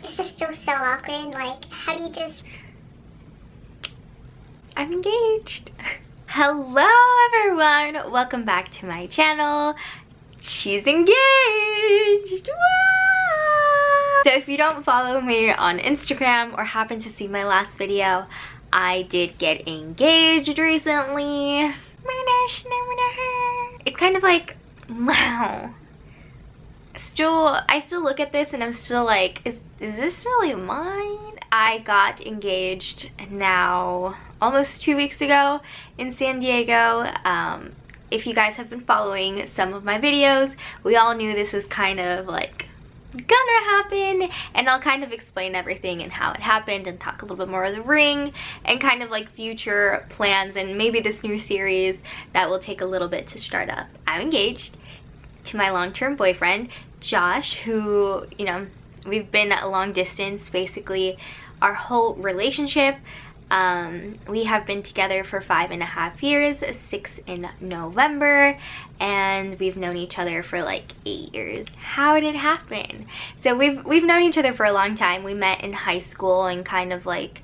This is still so awkward. Like, how do you just... I'm engaged. Hello everyone, welcome back to my channel. She's engaged. Woo! So if you don't follow me on Instagram or happen to see my last video, I did get engaged recently. It's kind of like, wow. I still look at this and I'm still like, is this really mine? I got engaged now almost 2 weeks ago in San Diego. If you guys have been following some of my videos, we all knew this was kind of like gonna happen, and I'll kind of explain everything and how it happened and talk a little bit more of the ring and kind of like future plans and maybe this new series that will take a little bit to start up. I'm engaged to my long-term boyfriend, Josh, who, you know, we've been a long distance basically our whole relationship. We have been together for 5.5 years, 6 in November, and we've known each other for like 8 years. How did it happen? So we've known each other for a long time. We met in high school and kind of like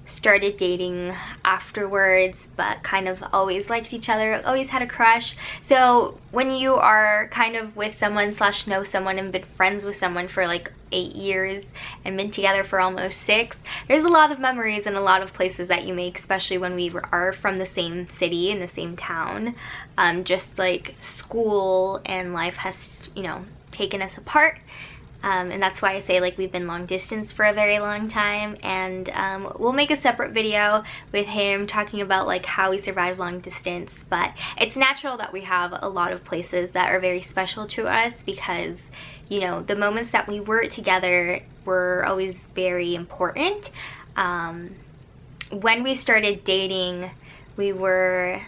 started dating afterwards, but kind of always liked each other, always had a crush. So when you are kind of with someone / know someone and been friends with someone for like 8 years and been together for almost 6, there's a lot of memories and a lot of places that you make, especially when we are from the same city in the same town. Just like school and life has, you know, taken us apart. And that's why I say like we've been long distance for a very long time, and we'll make a separate video with him talking about like how we survive long distance. But it's natural that we have a lot of places that are very special to us because, you know, the moments that we were together were always very important. When we started dating, we were,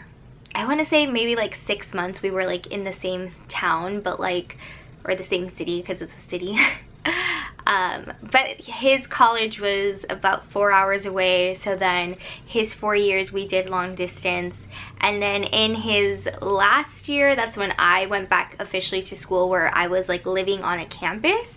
I want to say maybe like 6 months we were like in the same town, but like, or the same city because it's a city. But his college was about 4 hours away, so then his 4 years we did long distance, and then in his last year, that's when I went back officially to school, where I was like living on a campus.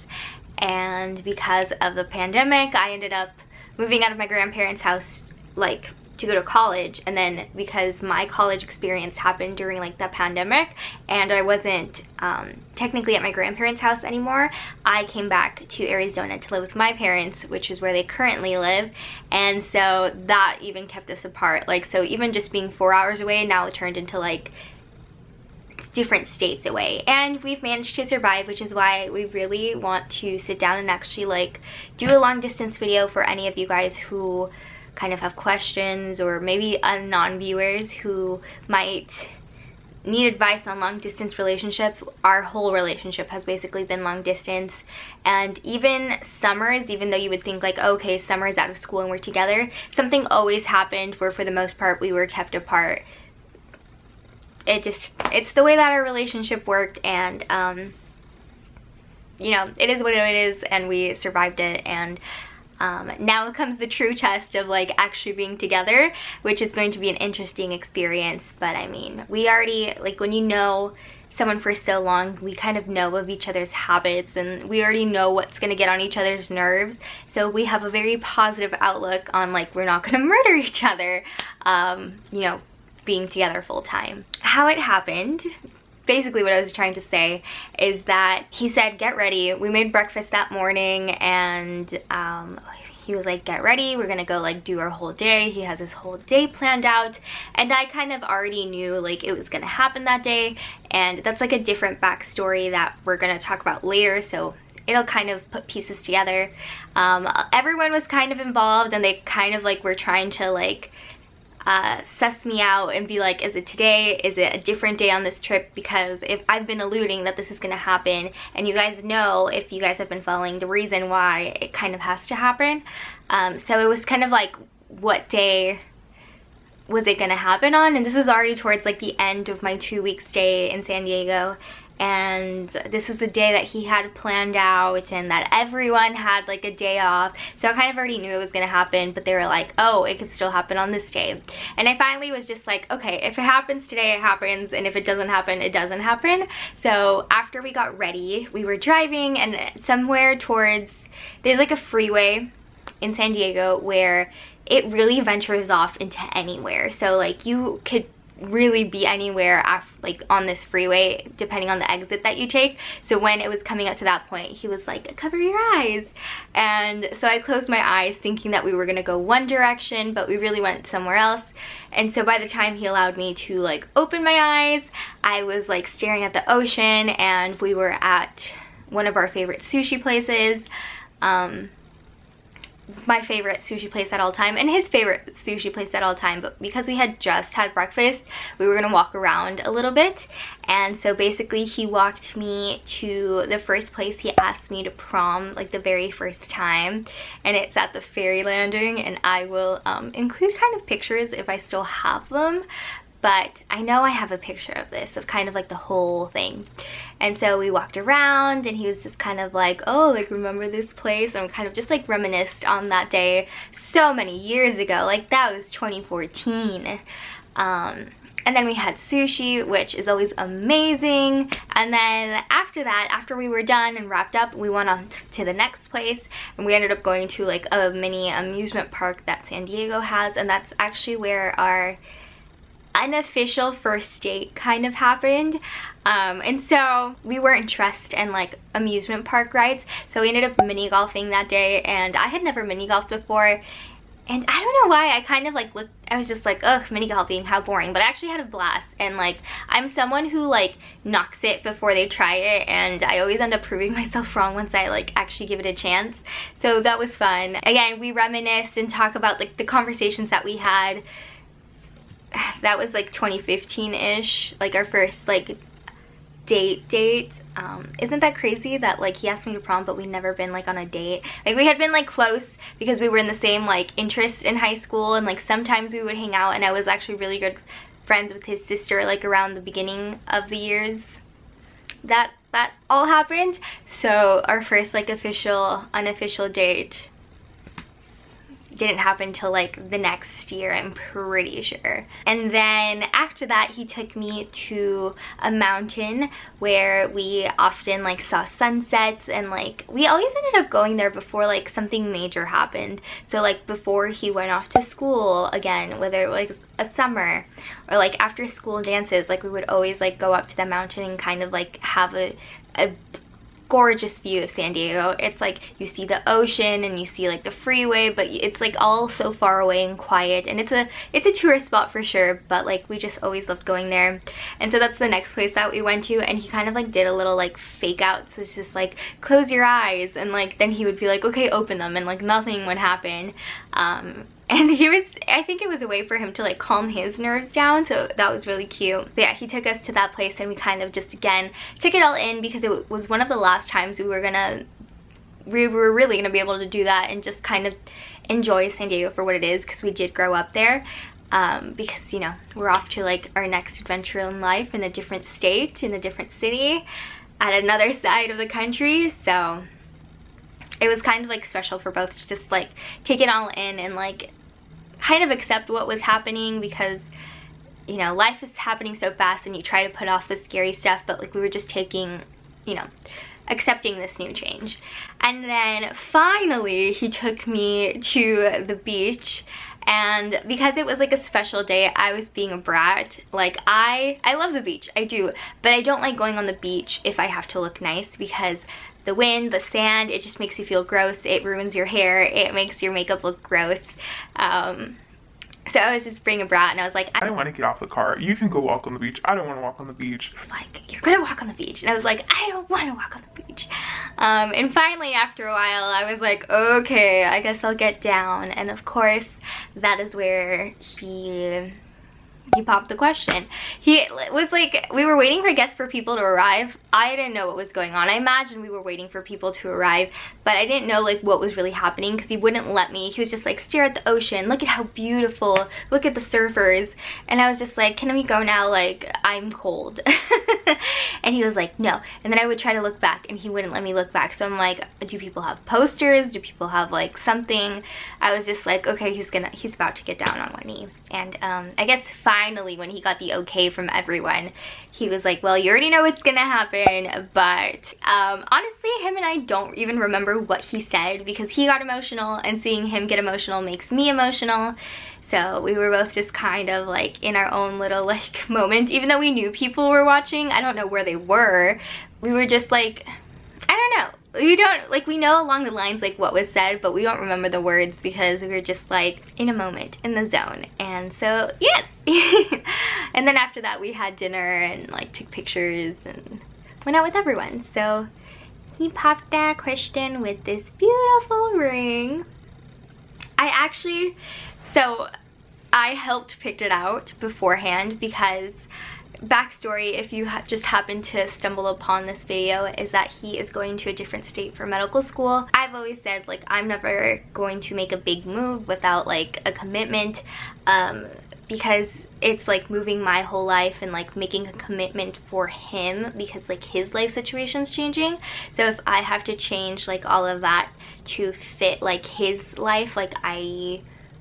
And because of the pandemic, I ended up moving out of my grandparents' house like to go to college, and then because my college experience happened during like the pandemic and I wasn't technically at my grandparents' house anymore, I came back to Arizona to live with my parents, which is where they currently live. And so that even kept us apart. Like, so even just being 4 hours away now it turned into like different states away, and we've managed to survive, which is why we really want to sit down and actually like do a long distance video for any of you guys who kind of have questions, or maybe non-viewers who might need advice on long distance relationships. Our whole relationship has basically been long distance, and even summers, even though you would think like, okay, summer's out of school and we're together, something always happened where for the most part we were kept apart. It's the way that our relationship worked, and you know, it is what it is, and we survived it. And now comes the true test of like actually being together, which is going to be an interesting experience. But I mean, we already, like, when you know someone for so long, we kind of know of each other's habits, and we already know what's gonna get on each other's nerves. So we have a very positive outlook on like, we're not gonna murder each other, you know, being together full time. How it happened, basically what I was trying to say is that he said, get ready. We made breakfast that morning, and he was like, get ready, we're gonna go like do our whole day. He has his whole day planned out, and I kind of already knew like it was gonna happen that day, and that's like a different backstory that we're gonna talk about later, so it'll kind of put pieces together. Everyone was kind of involved, and they kind of like were trying to like suss me out and be like, is it today, is it a different day on this trip? Because if I've been alluding that this is gonna happen, and you guys know, if you guys have been following, the reason why it kind of has to happen. So it was kind of like, what day was it gonna happen on? And this was already towards like the end of my 2-week stay in San Diego, and this was the day that he had planned out and that everyone had like a day off. So I kind of already knew it was gonna happen, but they were like, oh, it could still happen on this day. And I finally was just like, okay, if it happens today, it happens, and if it doesn't happen, it doesn't happen. So after we got ready, we were driving, and somewhere towards there's like a freeway in San Diego where it really ventures off into anywhere. So like you could really be anywhere like on this freeway depending on the exit that you take. So when it was coming up to that point, he was like, cover your eyes. And so I closed my eyes thinking that we were gonna go one direction, but we really went somewhere else. And so by the time he allowed me to like open my eyes, I was like staring at the ocean, and we were at one of our favorite sushi places. My favorite sushi place at all time, and his favorite sushi place at all time, but because we had just had breakfast, we were gonna walk around a little bit. And so basically he walked me to the first place he asked me to prom, like the very first time, and it's at the ferry landing, and I will include kind of pictures if I still have them, but I know I have a picture of this, of kind of like the whole thing. And so we walked around, and he was just kind of like, oh, like, remember this place? And we kind of just like reminisced on that day so many years ago. Like, that was 2014. And then we had sushi, which is always amazing. And then after that, after we were done and wrapped up, we went on to the next place, and we ended up going to like a mini amusement park that San Diego has, and that's actually where our unofficial first date kind of happened. And so we weren't dressed in like amusement park rides, so we ended up mini golfing that day, and I had never mini golfed before, and I don't know why, I kind of like looked, I was just like, ugh, mini golfing, how boring. But I actually had a blast, and like I'm someone who like knocks it before they try it, and I always end up proving myself wrong once I like actually give it a chance. So that was fun. Again, we reminisced and talk about like the conversations that we had. That was like 2015-ish, like our first like date. Isn't that crazy that like he asked me to prom, but we'd never been like on a date? Like, we had been like close because we were in the same like interests in high school, and like sometimes we would hang out, and I was actually really good friends with his sister like around the beginning of the years that all happened. So our first like unofficial date didn't happen till like the next year, I'm pretty sure. And then after that, he took me to a mountain where we often like saw sunsets, and like we always ended up going there before like something major happened. So like before he went off to school again, whether it was a summer or like after school dances, like we would always like go up to the mountain and kind of like have a gorgeous view of San Diego. It's like you see the ocean and you see like the freeway, but it's like all so far away and quiet, and it's a tourist spot for sure, but like we just always loved going there. And so that's the next place that we went to, and he kind of like did a little like fake out, so it's just like close your eyes, and like then he would be like, okay, open them, and like nothing would happen. And I think it was a way for him to like calm his nerves down, so that was really cute. So yeah, he took us to that place, and we kind of just again took it all in, because it was one of the last times we were really gonna be able to do that and just kind of enjoy San Diego for what it is, because we did grow up there. Because, you know, we're off to like our next adventure in life in a different state, in a different city, at another side of the country. So it was kind of like special for both to just like take it all in and like kind of accept what was happening, because, you know, life is happening so fast and you try to put off the scary stuff, but like we were just taking, you know, accepting this new change. And then finally he took me to the beach, and because it was like a special day, I was being a brat. Like I love the beach, I do, but I don't like going on the beach if I have to look nice, because the wind, the sand, it just makes you feel gross. It ruins your hair. It makes your makeup look gross. So I was just being a brat, and I was like, I don't want to get off the car. You can go walk on the beach. I don't want to walk on the beach. I was like, you're gonna walk on the beach. And I was like, I don't want to walk on the beach. And finally, after a while, I was like, okay, I guess I'll get down. And of course, that is where he popped the question. He was like, we were waiting, I guess, for people to arrive. I didn't know what was going on. I imagined we were waiting for people to arrive, but I didn't know like what was really happening, because he wouldn't let me. He was just like, stare at the ocean, look at how beautiful, look at the surfers. And I was just like, can we go now? Like, I'm cold. And he was like, no. And then I would try to look back and he wouldn't let me look back. So I'm like, do people have posters? Do people have like something? I was just like, okay, he's about to get down on one knee. And I guess finally when he got the okay from everyone, he was like, well, you already know what's gonna happen. But honestly, him and I don't even remember what he said because he got emotional, and seeing him get emotional makes me emotional. So we were both just kind of like in our own little like moment, even though we knew people were watching. I don't know where they were. We were just like, I don't know. We know along the lines like what was said, but we don't remember the words because we were just like in a moment, in the zone. And so yes. And then after that we had dinner and like took pictures and went out with everyone. So he popped that question with this beautiful ring. I helped pick it out beforehand because, backstory, if you just happen to stumble upon this video, is that he is going to a different state for medical school. I've always said like I'm never going to make a big move without like a commitment, because it's like moving my whole life and like making a commitment for him because like his life situation's changing. So if I have to change like all of that to fit like his life, like I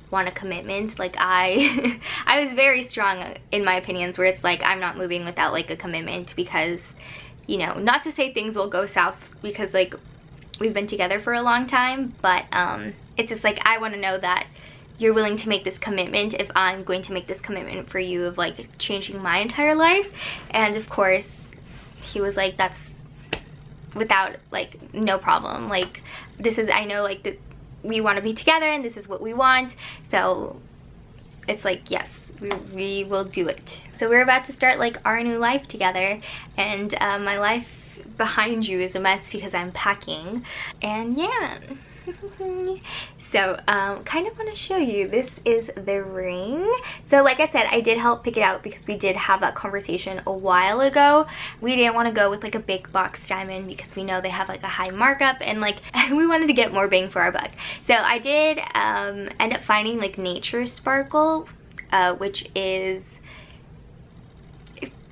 want a commitment. Like I was very strong in my opinions where it's like I'm not moving without like a commitment because, you know, not to say things will go south because like we've been together for a long time, but it's just like I want to know that you're willing to make this commitment if I'm going to make this commitment for you of like changing my entire life. And of course he was like, that's without like no problem, like this is, I know like we want to be together and this is what we want. So it's like, yes, we will do it. So we're about to start like our new life together, and my life behind you is a mess because I'm packing. And yeah. So kind of want to show you, this is the ring. So like I said, I did help pick it out because we did have that conversation a while ago. We didn't want to go with like a big box diamond because we know they have like a high markup, and like we wanted to get more bang for our buck. So I did end up finding like Nature Sparkle, which is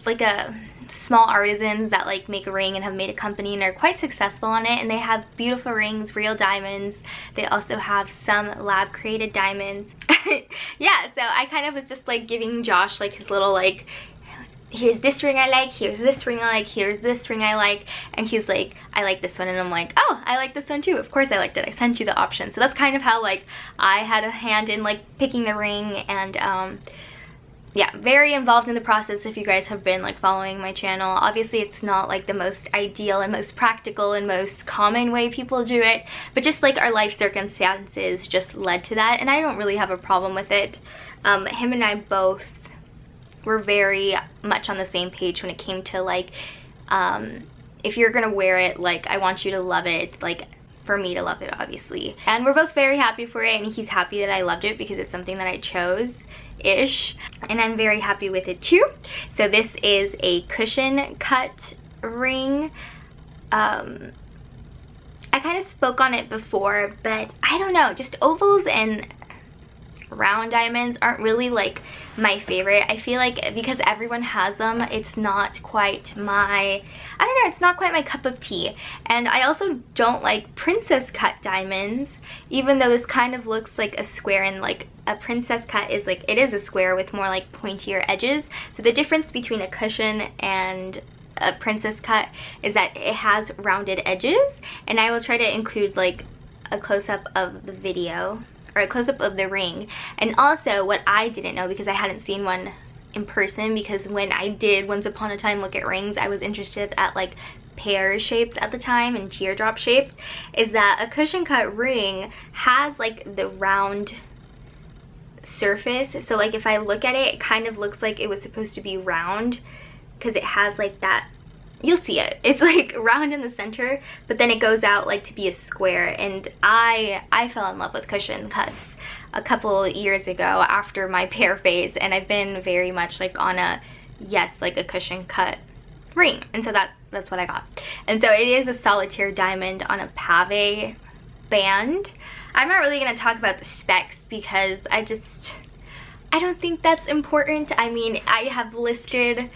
like a small artisans that like make a ring and have made a company and are quite successful on it, and they have beautiful rings, real diamonds. They also have some lab created diamonds. Yeah, so I kind of was just like giving Josh like his little like, here's this ring I like, here's this ring I like, here's this ring I like, and he's like, I like this one, and I'm like, oh, I like this one too. Of course I liked it, I sent you the option. So that's kind of how like I had a hand in like picking the ring. And yeah, very involved in the process if you guys have been like following my channel. Obviously it's not like the most ideal and most practical and most common way people do it, but just like our life circumstances just led to that, and I don't really have a problem with it. Him and I both were very much on the same page when it came to like, if you're gonna wear it, like I want you to love it, like for me to love it obviously. And we're both very happy for it, and he's happy that I loved it because it's something that I chose ish, and I'm very happy with it too. So this is a cushion cut ring. I kind of spoke on it before, but I don't know, just ovals and round diamonds aren't really like my favorite. I feel like because everyone has them, it's not quite my, I don't know, it's not quite my cup of tea. And I also don't like princess cut diamonds, even though this kind of looks like a square, and like a princess cut is like, it is a square with more like pointier edges. So the difference between a cushion and a princess cut is that it has rounded edges, and I will try to include like a close-up of the video, or a close-up of the ring. And also what I didn't know, because I hadn't seen one in person, because when I did once upon a time look at rings, I was interested at like pear shapes at the time and teardrop shapes, is that a cushion cut ring has like the round surface. So like if I look at it, it kind of looks like it was supposed to be round because it has like that, you'll see it, it's like round in the center, but then it goes out like to be a square. And I fell in love with cushion cuts a couple years ago after my pear phase, and I've been very much like on a, yes, like a cushion cut ring, and so that's what I got. And so it is a solitaire diamond on a pave band. I'm not really going to talk about the specs because I don't think that's important. I mean, I have listed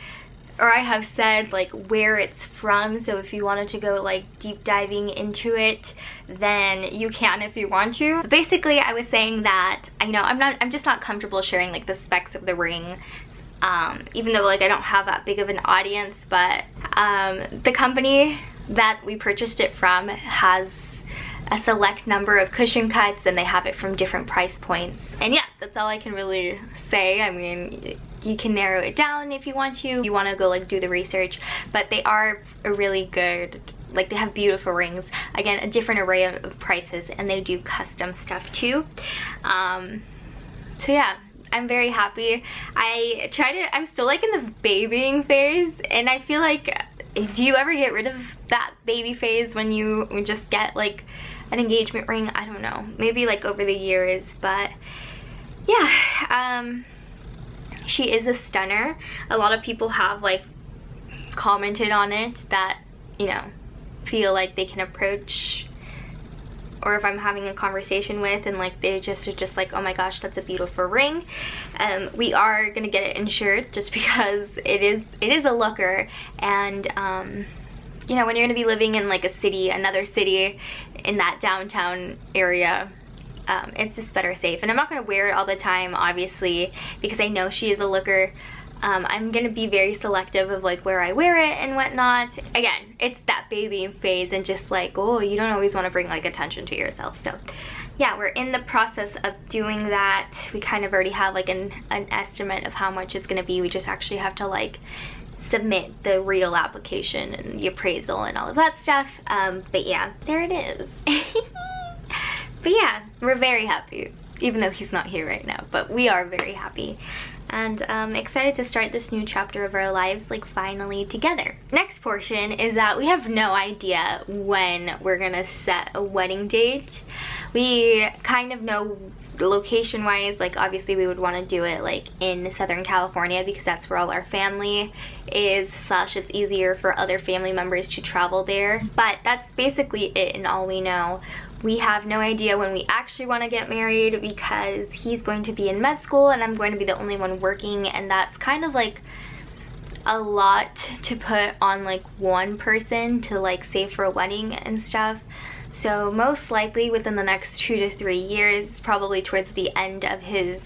or I have said like where it's from, so if you wanted to go like deep diving into it, then you can if you want to. But basically I was saying that I'm just not comfortable sharing like the specs of the ring, even though like I don't have that big of an audience. But the company that we purchased it from has a select number of cushion cuts, and they have it from different price points. And yeah, that's all I can really say. I mean, you can narrow it down if you want to. You want to go like do the research, but they are a really good, like they have beautiful rings. Again, a different array of prices, and they do custom stuff too. So yeah, I'm very happy. I'm still like in the babying phase, and I feel like, do you ever get rid of that baby phase when you just get like an engagement ring? I don't know, maybe like over the years. But yeah, she is a stunner. A lot of people have like commented on it that, you know, feel like they can approach, or if I'm having a conversation with, and like they just are just like, oh my gosh, that's a beautiful ring. We are gonna get it insured just because it is a looker. And you know, when you're gonna be living in like a city, another city in that downtown area, it's just better safe. And I'm not gonna wear it all the time, obviously, because I know she is a looker. I'm gonna be very selective of like where I wear it and whatnot. Again, it's that baby phase, and just like, oh, you don't always want to bring like attention to yourself. So yeah, we're in the process of doing that. We kind of already have like an estimate of how much it's gonna be. We just actually have to like submit the real application and the appraisal and all of that stuff. But yeah, there it is. But yeah, we're very happy, even though he's not here right now, but we are very happy. And excited to start this new chapter of our lives, like finally together. Next portion is that we have no idea when we're gonna set a wedding date. We kind of know location wise, like obviously we would want to do it like in Southern California because that's where all our family is, slash it's easier for other family members to travel there. But that's basically it and all we know. We have no idea when we actually want to get married because he's going to be in med school and I'm going to be the only one working, and that's kind of like a lot to put on like one person to like save for a wedding and stuff. So most likely within the next 2 to 3 years, probably towards the end of his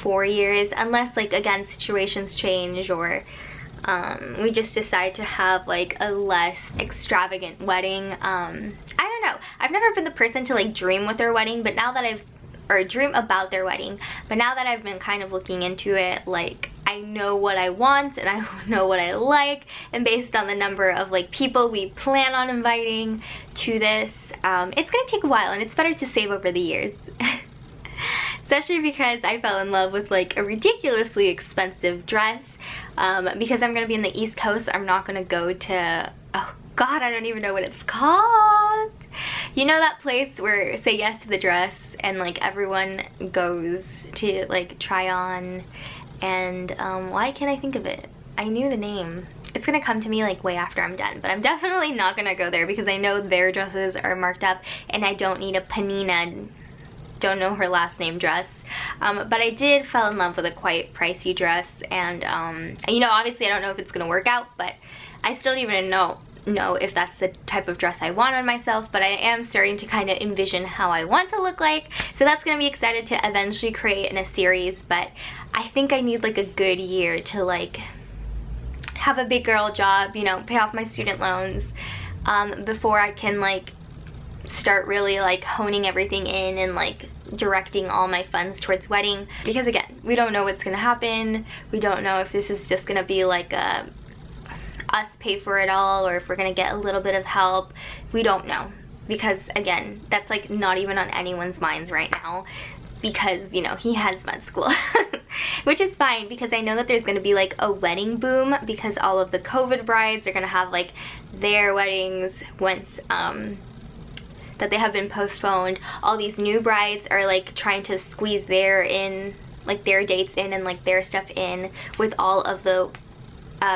4 years, unless like again situations change or we just decide to have like a less extravagant wedding. I don't know. I've never been the person to like dream with their wedding, but now that dream about their wedding, but now that I've been kind of looking into it, like I know what I want and I know what I like, and based on the number of like people we plan on inviting to this, it's gonna take a while, and it's better to save over the years. Especially because I fell in love with like a ridiculously expensive dress. Because I'm gonna be in the East Coast, I'm not gonna go to, oh god, I don't even know what it's called. You know that place where say yes to the dress and like everyone goes to like try on, and why can't I think of it? I knew the name. It's gonna come to me like way after I'm done, but I'm definitely not gonna go there because I know their dresses are marked up and I don't need a Panina, don't know her last name, dress. But I did fall in love with a quite pricey dress, and you know, obviously I don't know if it's gonna work out, but I still don't even know if that's the type of dress I want on myself, but I am starting to kind of envision how I want to look like. So that's gonna be excited to eventually create in a series, but I think I need like a good year to like have a big girl job, you know, pay off my student loans, before I can like start really like honing everything in and like directing all my funds towards wedding. Because again, we don't know what's gonna happen. We don't know if this is just gonna be like a us pay for it all, or if we're gonna get a little bit of help. We don't know, because again, that's like not even on anyone's minds right now, because you know, he has med school. Which is fine, because I know that there's gonna be like a wedding boom, because all of the COVID brides are gonna have like their weddings once that they have been postponed. All these new brides are like trying to squeeze their dates in and like their stuff in with all of the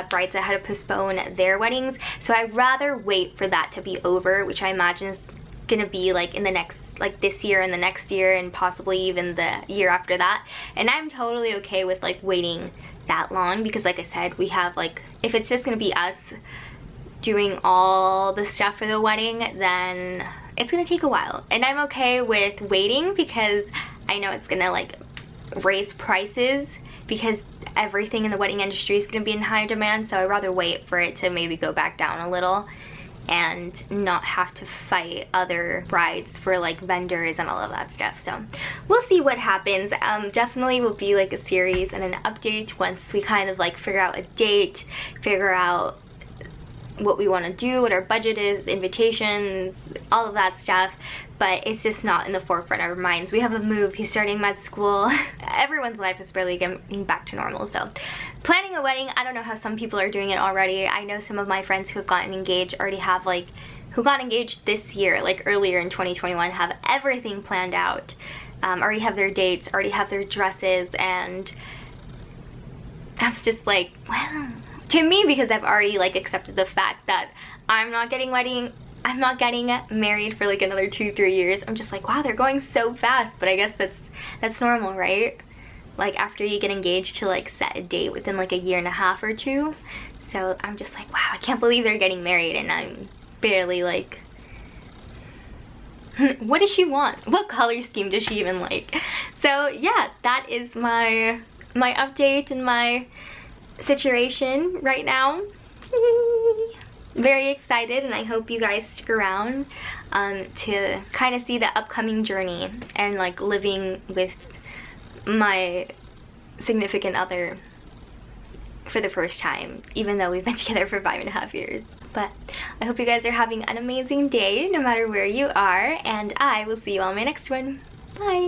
brides that had to postpone their weddings. So I'd rather wait for that to be over, which I imagine is gonna be like in the next, like this year and the next year and possibly even the year after that. And I'm totally okay with like waiting that long, because like I said, we have like, if it's just gonna be us doing all the stuff for the wedding, then it's gonna take a while. And I'm okay with waiting because I know it's gonna like raise prices, because everything in the wedding industry is gonna be in high demand, so I'd rather wait for it to maybe go back down a little and not have to fight other brides for like vendors and all of that stuff. So we'll see what happens. Definitely will be like a series and an update once we kind of like figure out a date, figure out what we want to do, what our budget is, invitations, all of that stuff. But it's just not in the forefront of our minds. We have a move, he's starting med school. Everyone's life is barely getting back to normal. So planning a wedding, I don't know how some people are doing it already. I know some of my friends who have gotten engaged already have like, who got engaged this year, like earlier in 2021, have everything planned out. Already have their dates, already have their dresses, and I was just like, wow. To me, because I've already like accepted the fact that I'm not getting married for like another 2-3 years. I'm just like, wow, they're going so fast. But I guess that's normal, right? Like after you get engaged to like set a date within like a 1.5 or 2 years. So I'm just like, wow, I can't believe they're getting married and I'm barely like, what does she want? What color scheme does she even like? So yeah, that is my update and my situation right now. Very excited, and I hope you guys stick around to kind of see the upcoming journey and like living with my significant other for the first time, even though we've been together for 5.5 years. But I hope you guys are having an amazing day no matter where you are, and I will see you on my next one. Bye!